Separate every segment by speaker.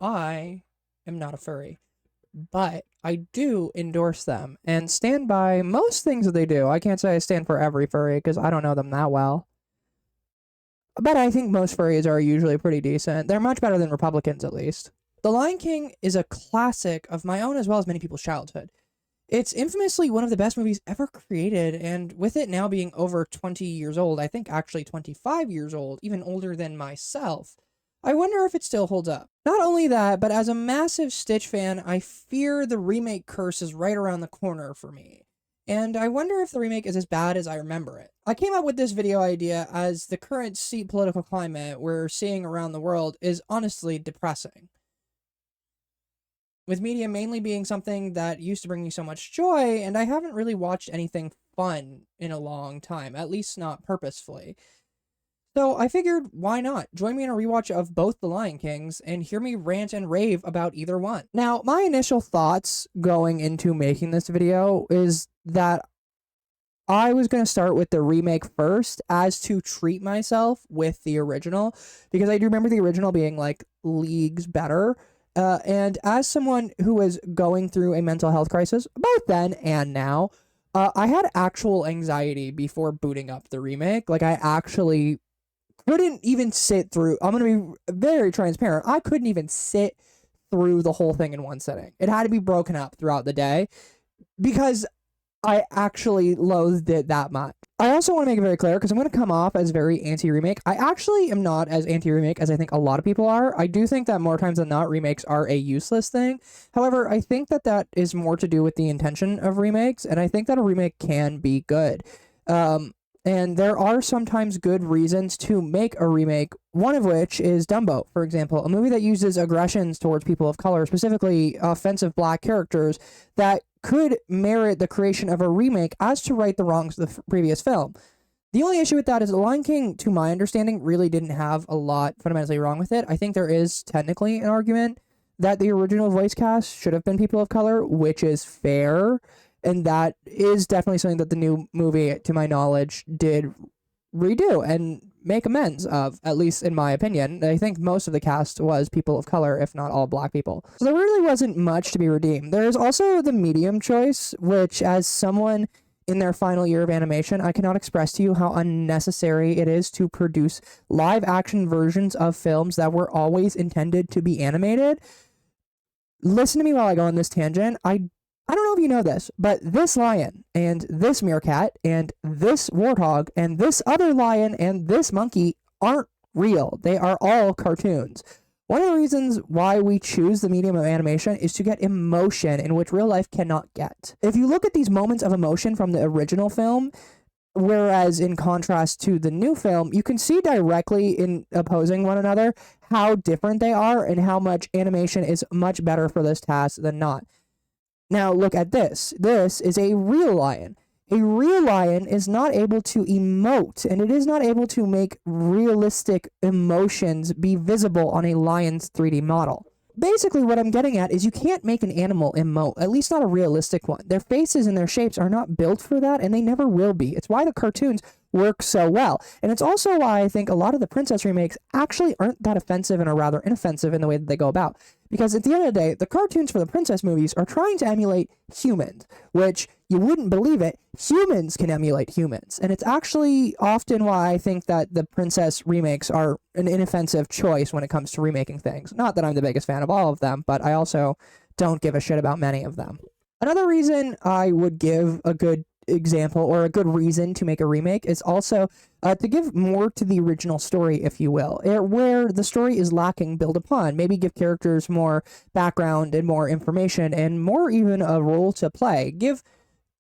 Speaker 1: I am not a furry, but I do endorse them and stand by most things that they do. I can't say I stand for every furry because I don't know them that well. But I think most furries are usually pretty decent. They're much better than Republicans, at least. The Lion King is a classic of my own as well as many people's childhood. It's infamously one of the best movies ever created, and with it now being over 20 years old, I think actually 25 years old, even older than myself, I wonder if it still holds up. Not only that, but as a massive Stitch fan, I fear the remake curse is right around the corner for me. And I wonder if the remake is as bad as I remember it. I came up with this video idea as the current political climate we're seeing around the world is honestly depressing, with media mainly being something that used to bring me so much joy, and I haven't really watched anything fun in a long time, at least not purposefully. So I figured, why not? Join me in a rewatch of both The Lion Kings and hear me rant and rave about either one. Now, my initial thoughts going into making this video is that I was going to start with the remake first as to treat myself with the original, because I do remember the original being like leagues better. And as someone who was going through a mental health crisis, both then and now, I had actual anxiety before booting up the remake. Like, I actually couldn't even sit through. I'm going to be very transparent. I couldn't even sit through the whole thing in one sitting. It had to be broken up throughout the day because I actually loathed it that much. I also want to make it very clear, because I'm going to come off as very anti-remake. I actually am not as anti-remake as I think a lot of people are. I do think that more times than not, remakes are a useless thing. However, I think that that is more to do with the intention of remakes, and I think that a remake can be good. And there are sometimes good reasons to make a remake, one of which is Dumbo, for example, a movie that uses aggressions towards people of color, specifically offensive black characters, that could merit the creation of a remake as to right the wrongs of the previous film. The only issue with that is The Lion King, to my understanding, really didn't have a lot fundamentally wrong with it. I think there is technically an argument that the original voice cast should have been people of color, which is fair. And that is definitely something that the new movie, to my knowledge, did redo and make amends of, at least in my opinion. I think most of the cast was people of color, if not all black people. So there really wasn't much to be redeemed. There's also the medium choice, which, as someone in their final year of animation, I cannot express to you how unnecessary it is to produce live action versions of films that were always intended to be animated. Listen to me while I go on this tangent. I don't know if you know this, but this lion and this meerkat and this warthog and this other lion and this monkey aren't real. They are all cartoons. One of the reasons why we choose the medium of animation is to get emotion in which real life cannot get. If you look at these moments of emotion from the original film, whereas in contrast to the new film, you can see directly in opposing one another how different they are and how much animation is much better for this task than not. Now, look at this. This is a real lion. A real lion is not able to emote, and it is not able to make realistic emotions be visible on a lion's 3D model. Basically, what I'm getting at is you can't make an animal emote, at least not a realistic one. Their faces and their shapes are not built for that, and they never will be. It's why the cartoons work so well. And it's also why I think a lot of the princess remakes actually aren't that offensive and are rather inoffensive in the way that they go about. Because at the end of the day, the cartoons for the princess movies are trying to emulate humans, which, you wouldn't believe it, humans can emulate humans. And it's actually often why I think that the princess remakes are an inoffensive choice when it comes to remaking things. Not that I'm the biggest fan of all of them, but I also don't give a shit about many of them. Another reason I would give a good example or a good reason to make a remake is also to give more to the original story, if you will, where the story is lacking, build upon. Maybe give characters more background and more information and more even a role to play. Give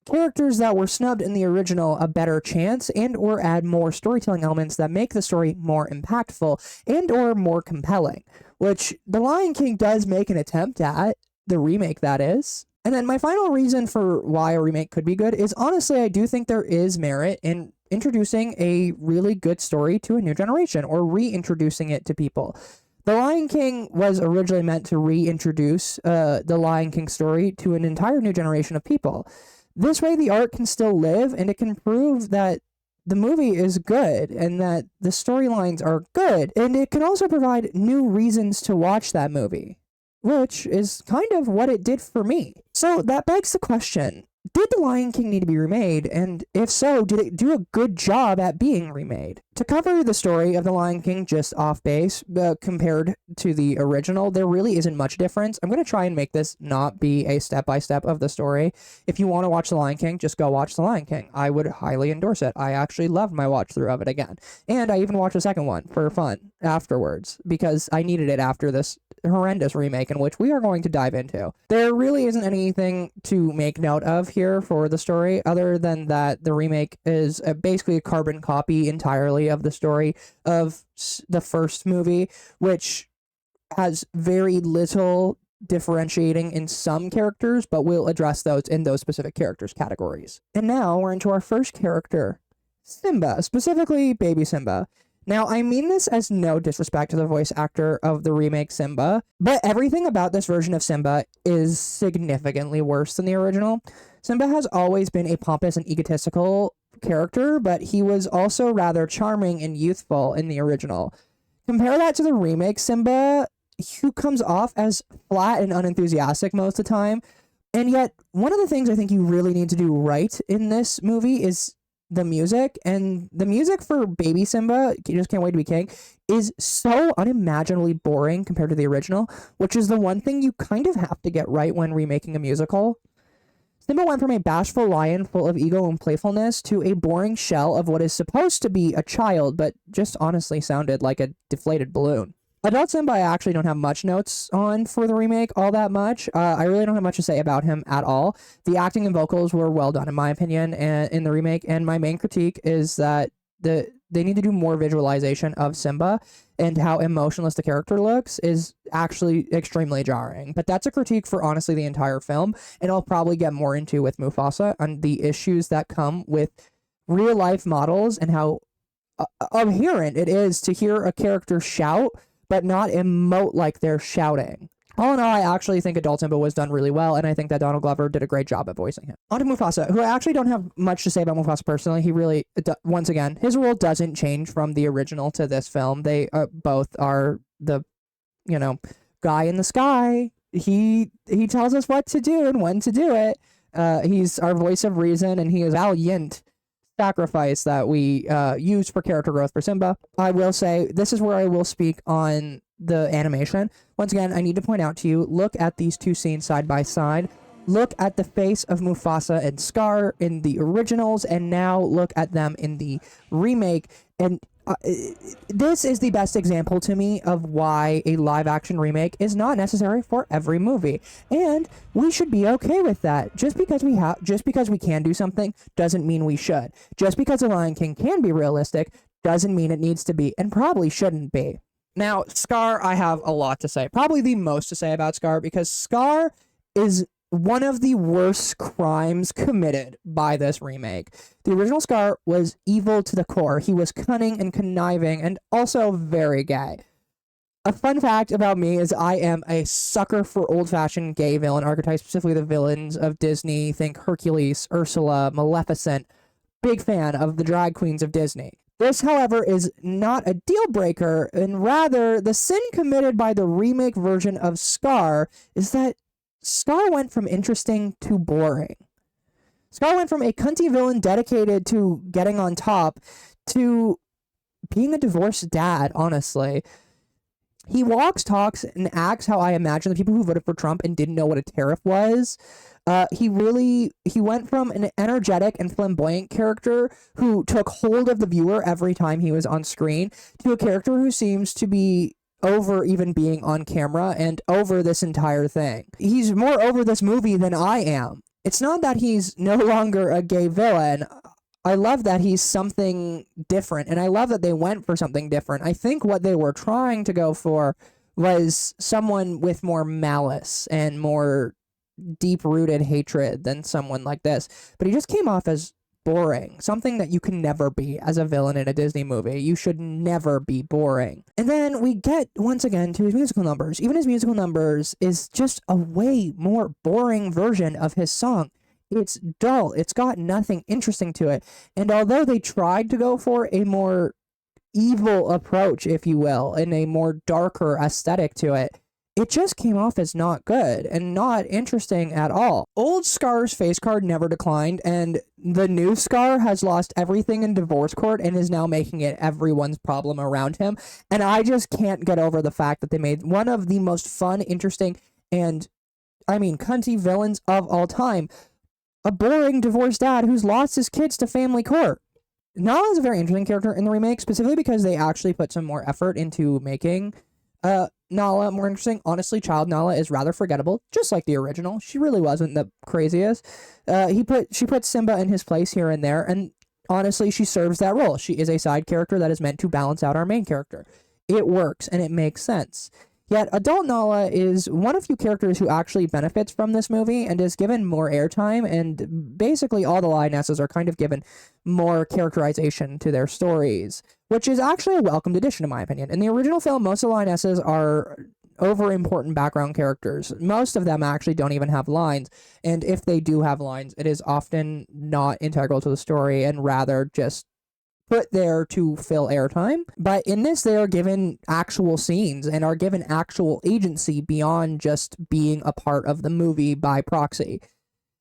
Speaker 1: characters that were snubbed in the original a better chance, and or add more storytelling elements that make the story more impactful and or more compelling, which The Lion King does make an attempt at, the remake that is. And then my final reason for why a remake could be good is, honestly, I do think there is merit in introducing a really good story to a new generation, or reintroducing it to people. The Lion King was originally meant to reintroduce the Lion King story to an entire new generation of people. This way the art can still live, and it can prove that the movie is good and that the storylines are good, and it can also provide new reasons to watch that movie. which is kind of what it did for me. So that begs the question, did The Lion King need to be remade? And if so, did it do a good job at being remade? To cover the story of The Lion King just off base, compared to the original, there really isn't much difference. I'm going to try and make this not be a step-by-step of the story. If you want to watch The Lion King, just go watch The Lion King. I would highly endorse it. I actually loved my watch through of it again. And I even watched the second one for fun afterwards, because I needed it after this horrendous remake, in which we are going to dive into. There really isn't anything to make note of here for the story, other than that the remake is basically a carbon copy entirely of the story of the first movie, which has very little differentiating in some characters, but we'll address those in those specific characters categories. And now we're into our first character, Simba, specifically baby Simba. Now, I mean this as no disrespect to the voice actor of the remake Simba, but everything about this version of Simba is significantly worse than the original. Simba has always been a pompous and egotistical character, but he was also rather charming and youthful in the original. Compare that to the remake Simba, who comes off as flat and unenthusiastic most of the time. And yet, one of the things I think you really need to do right in this movie is the music. And the music for Baby Simba, You Just Can't Wait to Be King, is so unimaginably boring compared to the original, which is the one thing you kind of have to get right when remaking a musical. Simba went from a bashful lion full of ego and playfulness to a boring shell of what is supposed to be a child, but just honestly sounded like a deflated balloon. Adult Simba, I actually don't have much notes on for the remake, all that much. I really don't have much to say about him at all. The acting and vocals were well done, in my opinion, in the remake, and my main critique is that they need to do more visualization of Simba, and how emotionless the character looks is actually extremely jarring. But that's a critique for, honestly, the entire film, and I'll probably get more into with Mufasa on the issues that come with real-life models and how abhorrent it is to hear a character shout but not emote like they're shouting. All in all, I actually think Adult Simba was done really well, and I think that Donald Glover did a great job at voicing him. On to Mufasa, who I actually don't have much to say about Mufasa personally. He really, once again, his role doesn't change from the original to this film. They both are the, guy in the sky. He tells us what to do and when to do it. He's our voice of reason, and he is valiant sacrifice that we use for character growth for Simba. I will say, this is where I will speak on the animation. Once again, I need to point out to you, look at these two scenes side by side. Look at the face of Mufasa and Scar in the originals, and now look at them in the remake. And this is the best example to me of why a live action remake is not necessary for every movie, and we should be okay with that. Just because we can do something doesn't mean we should. Just because The Lion King can be realistic doesn't mean it needs to be, and probably shouldn't be. Now, Scar, I have a lot to say, probably the most to say about Scar, because Scar is one of the worst crimes committed by this remake. The original Scar was evil to the core. He was cunning and conniving, and also very gay. A fun fact about me is I am a sucker for old-fashioned gay villain archetypes, specifically the villains of Disney. Think Hercules, Ursula, Maleficent. Big fan of the drag queens of Disney. This, however, is not a deal breaker, and rather, the sin committed by the remake version of Scar is that Scar went from interesting to boring. Scar went from a cunty villain dedicated to getting on top to being a divorced dad, honestly. He walks, talks, and acts how I imagine the people who voted for Trump and didn't know what a tariff was. He went from an energetic and flamboyant character who took hold of the viewer every time he was on screen to a character who seems to be over even being on camera and over this entire thing. He's more over this movie than I am. It's not that he's no longer a gay villain. I love that he's something different, and I love that they went for something different. I think what they were trying to go for was someone with more malice and more deep-rooted hatred than someone like this. But he just came off as boring, something that you can never be as a villain in a Disney movie. You should never be boring. And then we get, once again, to his musical numbers. Even his musical numbers is just a way more boring version of his song. It's dull. It's got nothing interesting to it. And although they tried to go for a more evil approach, if you will, and a more darker aesthetic to it, it just came off as not good and not interesting at all. Old Scar's face card never declined, and the new Scar has lost everything in divorce court and is now making it everyone's problem around him. And I just can't get over the fact that they made one of the most fun, interesting, and cunty villains of all time a boring divorced dad who's lost his kids to family court. Nala is a very interesting character in the remake, specifically because they actually put some more effort into making Nala more interesting. Honestly, child Nala is rather forgettable, just like the original. She really wasn't the craziest. She put Simba in his place here and there, and honestly, she serves that role. She is a side character that is meant to balance out our main character. It works, and it makes sense. Yet, adult Nala is one of few characters who actually benefits from this movie and is given more airtime, and basically all the lionesses are kind of given more characterization to their stories, which is actually a welcomed addition in my opinion. In the original film, most of the lionesses are over important background characters. Most of them actually don't even have lines, and if they do have lines, it is often not integral to the story and rather just put there to fill airtime. But in this, they are given actual scenes and are given actual agency beyond just being a part of the movie by proxy.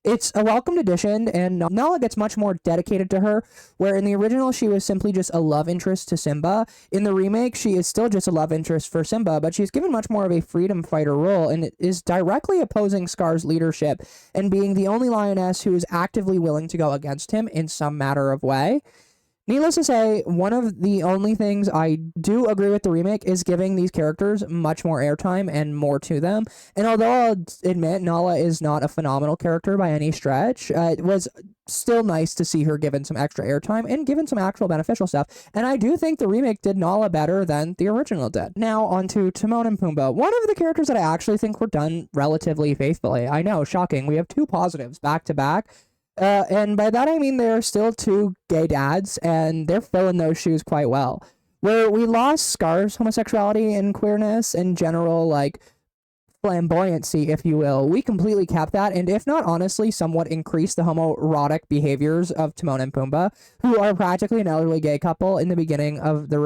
Speaker 1: It's a welcomed addition, and Nala gets much more dedicated to her, where in the original she was simply just a love interest to Simba. In the remake, she is still just a love interest for Simba, but she's given much more of a freedom fighter role and is directly opposing Scar's leadership and being the only lioness who is actively willing to go against him in some matter of way. Needless to say, one of the only things I do agree with the remake is giving these characters much more airtime and more to them. And although I'll admit Nala is not a phenomenal character by any stretch, it was still nice to see her given some extra airtime and given some actual beneficial stuff. And I do think the remake did Nala better than the original did. Now on to Timon and Pumbaa, one of the characters that I actually think were done relatively faithfully. I know, shocking. We have two positives back to back. And by that I mean they're still two gay dads, and they're filling those shoes quite well. Where we lost Scar's homosexuality and queerness and general, flamboyancy, if you will, we completely kept that, and if not honestly somewhat increased the homoerotic behaviors of Timon and Pumbaa, who are practically an elderly gay couple in the beginning of their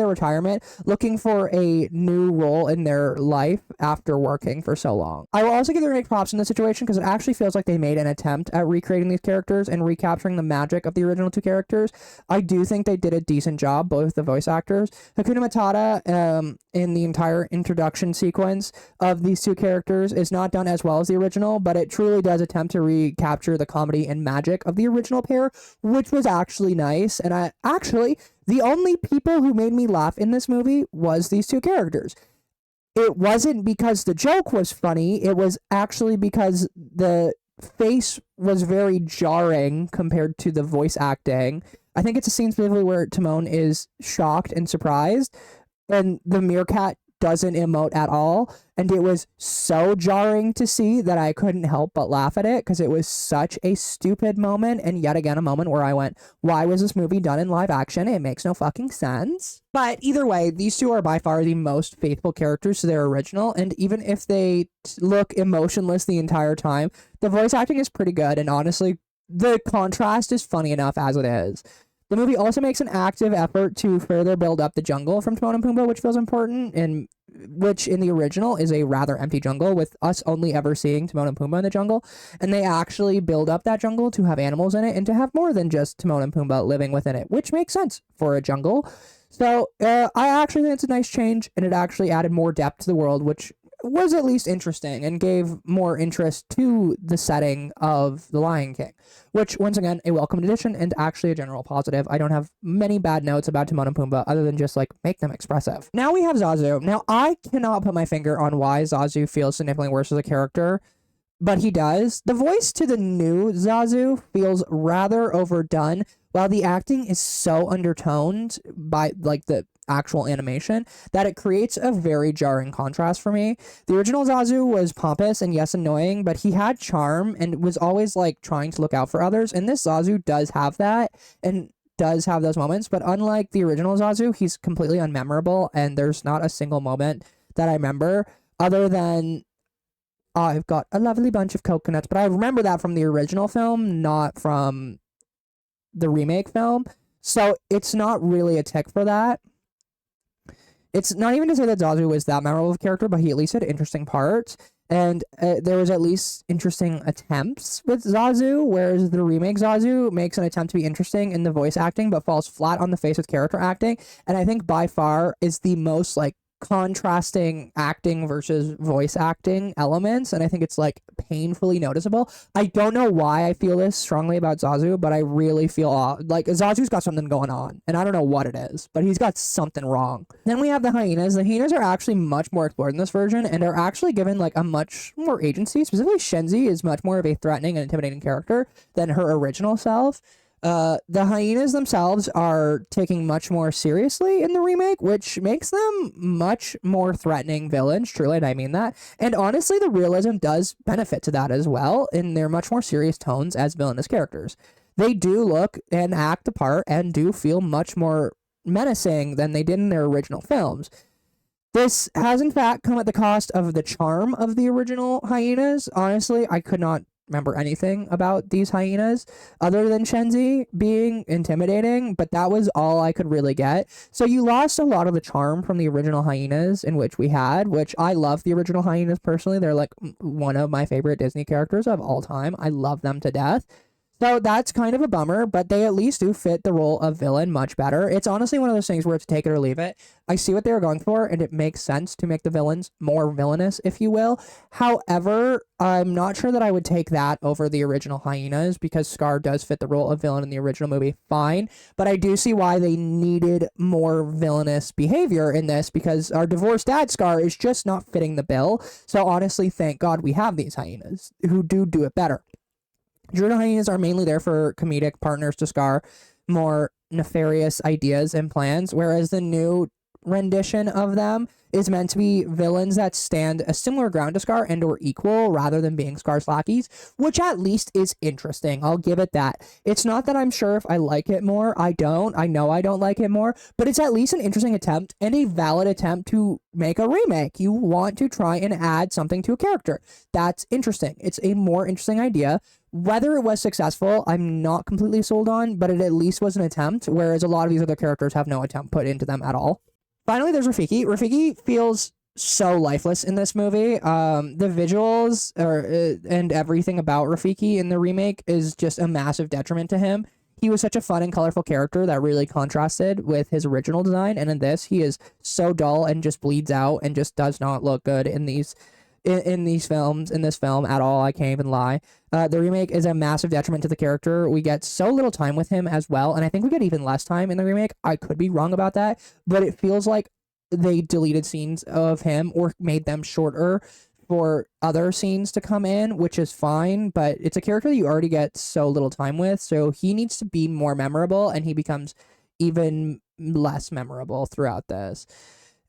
Speaker 1: retirement, looking for a new role in their life after working for so long. I will also give the remake props in this situation because it actually feels like they made an attempt at recreating these characters and recapturing the magic of the original two characters. I do think they did a decent job, both the voice actors. Hakuna Matata, in the entire introduction sequence of these two characters is not done as well as the original, but it truly does attempt to recapture the comedy and magic of the original pair, which was actually nice. And the only people who made me laugh in this movie was these two characters. It wasn't because the joke was funny, it was actually because the face was very jarring compared to the voice acting. I think it's a scene specifically where Timon is shocked and surprised, and the meerkat doesn't emote at all, and it was so jarring to see that I couldn't help but laugh at it because it was such a stupid moment, and yet again a moment where I went, why was this movie done in live action? It makes no fucking sense. But either way, these two are by far the most faithful characters to their original, and even if they look emotionless the entire time, the voice acting is pretty good, and honestly, the contrast is funny enough as it is. The movie also makes an active effort to further build up the jungle from Timon and Pumbaa, which feels important, and which in the original is a rather empty jungle, with us only ever seeing Timon and Pumbaa in the jungle. And they actually build up that jungle to have animals in it and to have more than just Timon and Pumbaa living within it, which makes sense for a jungle. So I actually think it's a nice change, and it actually added more depth to the world, which was at least interesting and gave more interest to the setting of The Lion King, which, once again, a welcome addition and actually a general positive. I don't have many bad notes about Timon and Pumbaa other than just, make them expressive. Now we have Zazu. Now, I cannot put my finger on why Zazu feels significantly worse as a character, but he does. The voice to the new Zazu feels rather overdone, while the acting is so undertoned by, the actual animation that it creates a very jarring contrast for me. The original Zazu was pompous and yes, annoying, but he had charm and was always trying to look out for others, and this Zazu does have that and does have those moments, but unlike the original Zazu, he's completely unmemorable, and there's not a single moment that I remember other than I've got a lovely bunch of coconuts, but I remember that from the original film, not from the remake film, so it's not really a tick for that. It's not even to say that Zazu was that memorable of a character, but he at least had interesting parts. And there was at least interesting attempts with Zazu, whereas the remake Zazu makes an attempt to be interesting in the voice acting, but falls flat on the face with character acting. And I think by far is the most like contrasting acting versus voice acting elements, and I think it's like painfully noticeable. I don't know why I feel this strongly about Zazu, but I really feel like Zazu's got something going on, and I don't know what it is, but he's got something wrong. Then we have the hyenas. The hyenas are actually much more explored in this version, and are actually given like a much more agency. Specifically, Shenzi is much more of a threatening and intimidating character than her original self. The hyenas themselves are taken much more seriously in the remake, which makes them much more threatening villains, truly, and I mean that. And honestly, the realism does benefit to that as well, in their much more serious tones as villainous characters. They do look and act the part and do feel much more menacing than they did in their original films. This has in fact come at the cost of the charm of the original hyenas. Honestly, I could not remember anything about these hyenas other than Shenzi being intimidating, but that was all I could really get. So you lost a lot of the charm from the original hyenas, in which we had, which I love the original hyenas personally. They're like one of my favorite Disney characters of all time. I love them to death. So that's kind of a bummer, but they at least do fit the role of villain much better. It's honestly one of those things where it's take it or leave it. I see what they were going for, and it makes sense to make the villains more villainous, if you will. However, I'm not sure that I would take that over the original hyenas, because Scar does fit the role of villain in the original movie fine, but I do see why they needed more villainous behavior in this, because our divorced dad Scar is just not fitting the bill. So honestly, thank God we have these hyenas who do it better. Juvenile hyenas are mainly there for comedic partners to Scar more nefarious ideas and plans, whereas the new rendition of them is meant to be villains that stand a similar ground to Scar and or equal, rather than being Scar's lackeys, which at least is interesting. I'll give it that. It's not that I'm sure if I like it more. I don't. I know I don't like it more, but it's at least an interesting attempt and a valid attempt to make a remake. You want to try and add something to a character. That's interesting. It's a more interesting idea. Whether it was successful, I'm not completely sold on, but it at least was an attempt, whereas a lot of these other characters have no attempt put into them at all. Finally, there's Rafiki. Rafiki feels so lifeless in this movie. The visuals and everything about Rafiki in the remake is just a massive detriment to him. He was such a fun and colorful character that really contrasted with his original design, and in this, he is so dull and just bleeds out and just does not look good in these films, in this film at all. I can't even lie. The remake is a massive detriment to the character. We get so little time with him as well, and I think we get even less time in the remake. I could be wrong about that, but it feels like they deleted scenes of him or made them shorter for other scenes to come in, which is fine, but it's a character that you already get so little time with, so he needs to be more memorable, and he becomes even less memorable throughout this.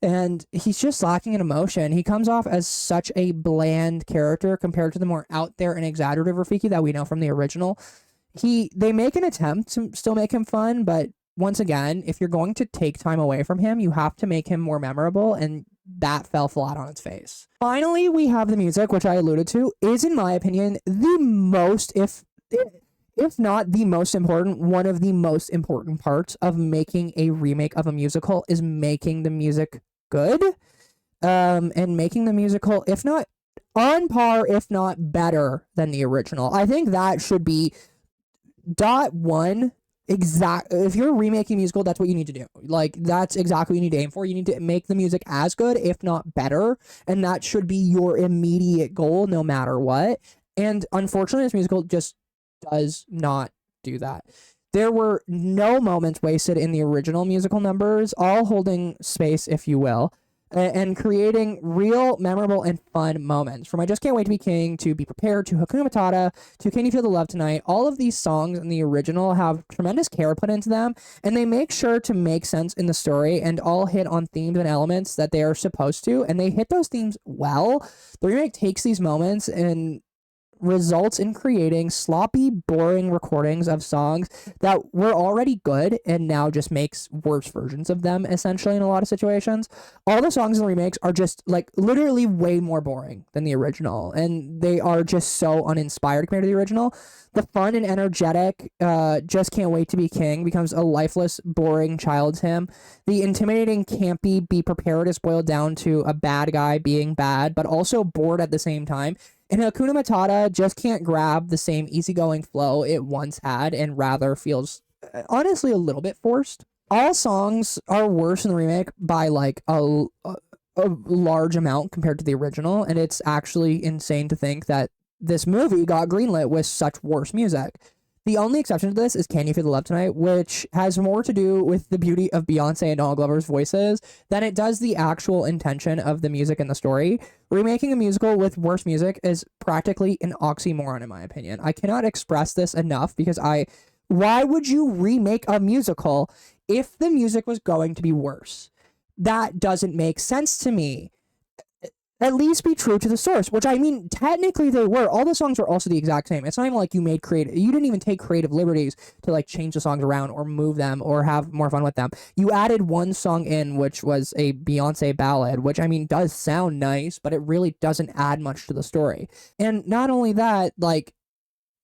Speaker 1: And he's just lacking in emotion. He comes off as such a bland character compared to the more out there and exaggerative Rafiki that we know from the original. They make an attempt to still make him fun, but once again, if you're going to take time away from him, you have to make him more memorable, and that fell flat on its face. Finally, we have the music, which I alluded to, is, in my opinion, the most, if not the most important, one of the most important parts of making a remake of a musical is making the music good, and making the musical, if not on par, if not better than the original. I think that should be dot one. If you're remaking a musical, that's what you need to do. Like, that's exactly what you need to aim for. You need to make the music as good, if not better, and that should be your immediate goal no matter what. And unfortunately, this musical just does not do that. There were no moments wasted in the original musical numbers, all holding space, if you will, and creating real, memorable, and fun moments. From I Just Can't Wait to Be King, to Be Prepared, to Hakuna Matata, to Can You Feel the Love Tonight, all of these songs in the original have tremendous care put into them, and they make sure to make sense in the story and all hit on themes and elements that they are supposed to, and they hit those themes well. The remake takes these moments and results in creating sloppy, boring recordings of songs that were already good and now just makes worse versions of them, essentially, in a lot of situations. All the songs in the remakes are just, like, literally way more boring than the original, and they are just so uninspired compared to the original. The fun and energetic Just Can't Wait to Be King becomes a lifeless, boring child's hymn. The intimidating, campy Be Prepared is boiled down to a bad guy being bad, but also bored at the same time. And Hakuna Matata just can't grab the same easygoing flow it once had, and rather feels, honestly, a little bit forced. All songs are worse in the remake by, like, a large amount compared to the original, and it's actually insane to think that this movie got greenlit with such worse music. The only exception to this is Can You Feel the Love Tonight, which has more to do with the beauty of Beyonce and Donald Glover's voices than it does the actual intention of the music and the story. Remaking a musical with worse music is practically an oxymoron, in my opinion. I cannot express this enough because why would you remake a musical if the music was going to be worse? That doesn't make sense to me. At least be true to the source, which, I mean, technically they were. All the songs were also the exact same. It's not even like you didn't even take creative liberties to, like, change the songs around or move them or have more fun with them. You added one song in, which was a Beyonce ballad, which, I mean, does sound nice, but it really doesn't add much to the story. And not only that, like,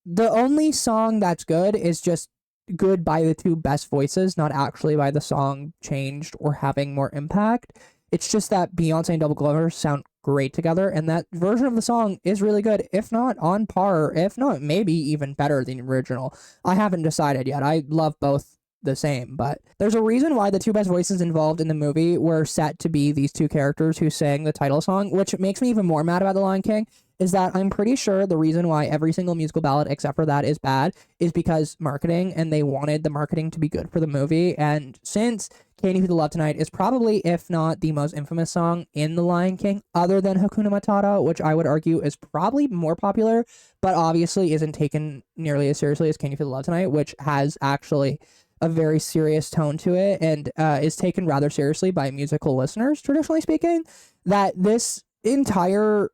Speaker 1: the only song that's good is just good by the two best voices, not actually by the song changed or having more impact. It's just that Beyonce and Double Glover sound great together, and that version of the song is really good, if not on par, if not maybe even better than the original. I haven't decided yet. I love both the same, but there's a reason why the two best voices involved in the movie were set to be these two characters who sang the title song, which makes me even more mad about The Lion King, is that I'm pretty sure the reason why every single musical ballad except for that is bad is because marketing, and they wanted the marketing to be good for the movie. And since Can You Feel the Love Tonight is probably, if not the most infamous song in The Lion King, other than Hakuna Matata, which I would argue is probably more popular, but obviously isn't taken nearly as seriously as Can You Feel the Love Tonight, which has actually a very serious tone to it and is taken rather seriously by musical listeners, traditionally speaking, that this entire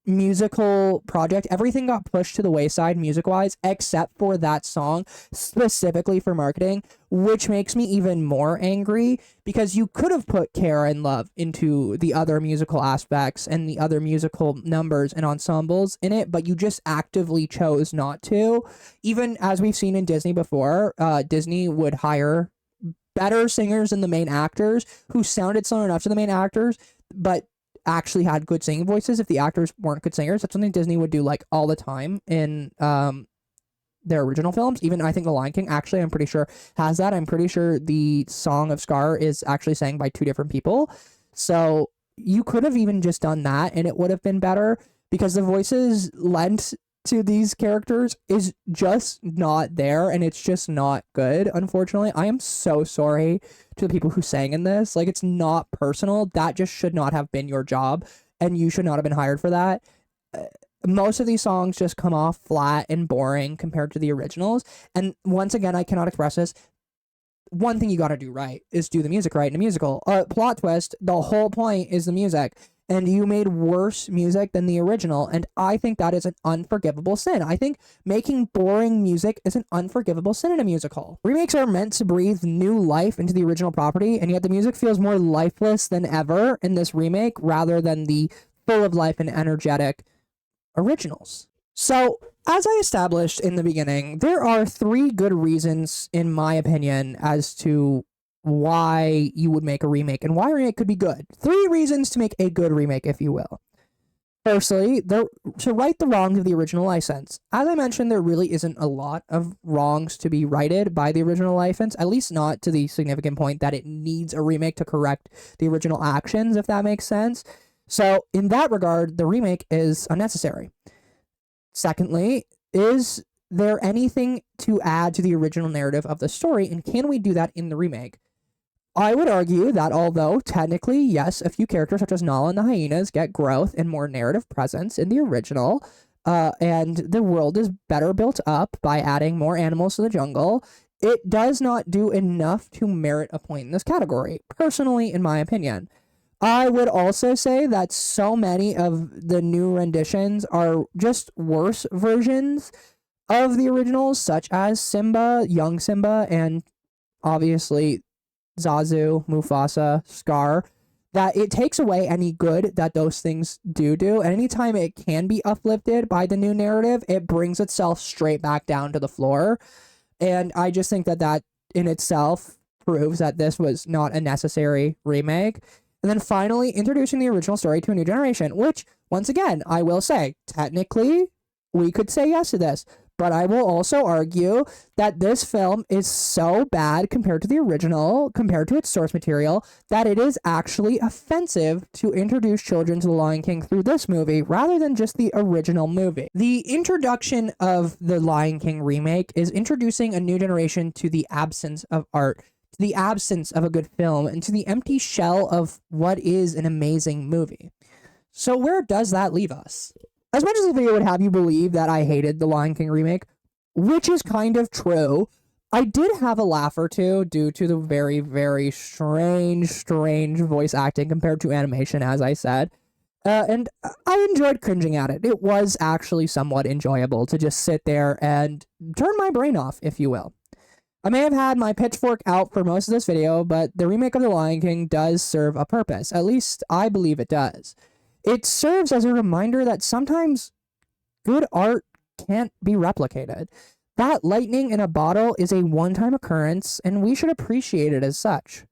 Speaker 1: musical project, everything got pushed to the wayside music wise except for that song specifically for marketing, which makes me even more angry because you could have put care and love into the other musical aspects and the other musical numbers and ensembles in it, but you just actively chose not to. Even as we've seen in Disney before, Disney would hire better singers than the main actors who sounded similar enough to the main actors but actually had good singing voices if the actors weren't good singers. That's something Disney would do, like, all the time in their original films. Even I think The Lion King, actually, I'm pretty sure has that. I'm pretty sure the Song of Scar is actually sang by two different people. So you could have even just done that and it would have been better, because the voices lent to these characters is just not there, and it's just not good, unfortunately. I am so sorry to the people who sang in this. Like, it's not personal. That just should not have been your job, and you should not have been hired for that. Most of these songs just come off flat and boring compared to the originals, and once again, I cannot express this. One thing you gotta do right is do the music right in a musical. Plot twist, the whole point is the music. And you made worse music than the original, and I think that is an unforgivable sin. I think making boring music is an unforgivable sin in a musical. Remakes are meant to breathe new life into the original property, and yet the music feels more lifeless than ever in this remake rather than the full of life and energetic originals. So, as I established in the beginning, there are 3 good reasons, in my opinion, as to why you would make a remake and why a remake could be good. 3 reasons to make a good remake, if you will. Firstly, to right the wrongs of the original license. As I mentioned, there really isn't a lot of wrongs to be righted by the original license, at least not to the significant point that it needs a remake to correct the original actions, if that makes sense. So, in that regard, the remake is unnecessary. Secondly, is there anything to add to the original narrative of the story, and can we do that in the remake? I would argue that although technically, yes, a few characters such as Nala and the hyenas get growth and more narrative presence in the original, and the world is better built up by adding more animals to the jungle, it does not do enough to merit a point in this category, personally, in my opinion. I would also say that so many of the new renditions are just worse versions of the originals, such as Simba, young Simba, and obviously Zazu, Mufasa, Scar, that it takes away any good that those things do. And anytime it can be uplifted by the new narrative, it brings itself straight back down to the floor. And I just think that that in itself proves that this was not a necessary remake. And then finally, introducing the original story to a new generation, which, once again, I will say, technically, we could say yes to this. But I will also argue that this film is so bad compared to the original, compared to its source material, that it is actually offensive to introduce children to The Lion King through this movie rather than just the original movie. The introduction of the Lion King remake is introducing a new generation to the absence of art, to the absence of a good film, and to the empty shell of what is an amazing movie. So where does that leave us? As much as the video would have you believe that I hated the Lion King remake, which is kind of true, I did have a laugh or two due to the very, very strange voice acting compared to animation, as I said. And I enjoyed cringing at it. It was actually somewhat enjoyable to just sit there and turn my brain off, if you will. I may have had my pitchfork out for most of this video, but the remake of The Lion King does serve a purpose. At least I believe it does. It serves as a reminder that sometimes good art can't be replicated. That lightning in a bottle is a one-time occurrence, and we should appreciate it as such.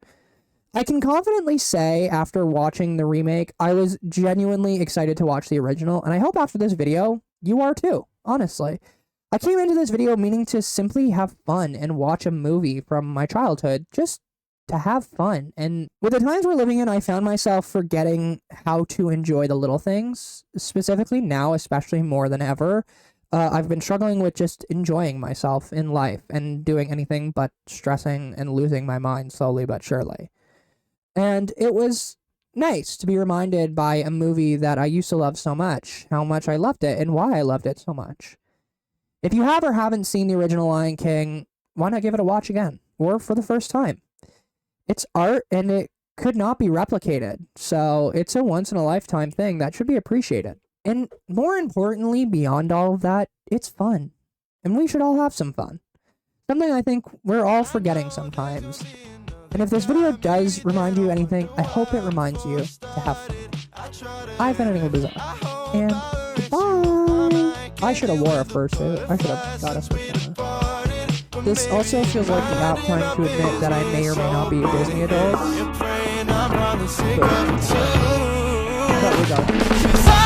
Speaker 1: I can confidently say, after watching the remake, I was genuinely excited to watch the original, and I hope after this video, you are too, honestly. I came into this video meaning to simply have fun and watch a movie from my childhood, just to have fun. And with the times we're living in, I found myself forgetting how to enjoy the little things, specifically now, especially more than ever. I've been struggling with just enjoying myself in life and doing anything but stressing and losing my mind slowly but surely. And it was nice to be reminded by a movie that I used to love so much, how much I loved it and why I loved it so much. If you have or haven't seen the original Lion King, why not give it a watch again, or for the first time? It's art, and it could not be replicated, so it's a once-in-a-lifetime thing that should be appreciated. And more importantly, beyond all of that, it's fun. And we should all have some fun. Something I think we're all forgetting sometimes. And if this video does remind you anything, I hope it reminds you to have fun. I've been Enigma Bizarre, and goodbye! I should have wore a fursuit. I should have got us with one. This also feels like the about time to admit that I may or may not be a Disney adult. But we go.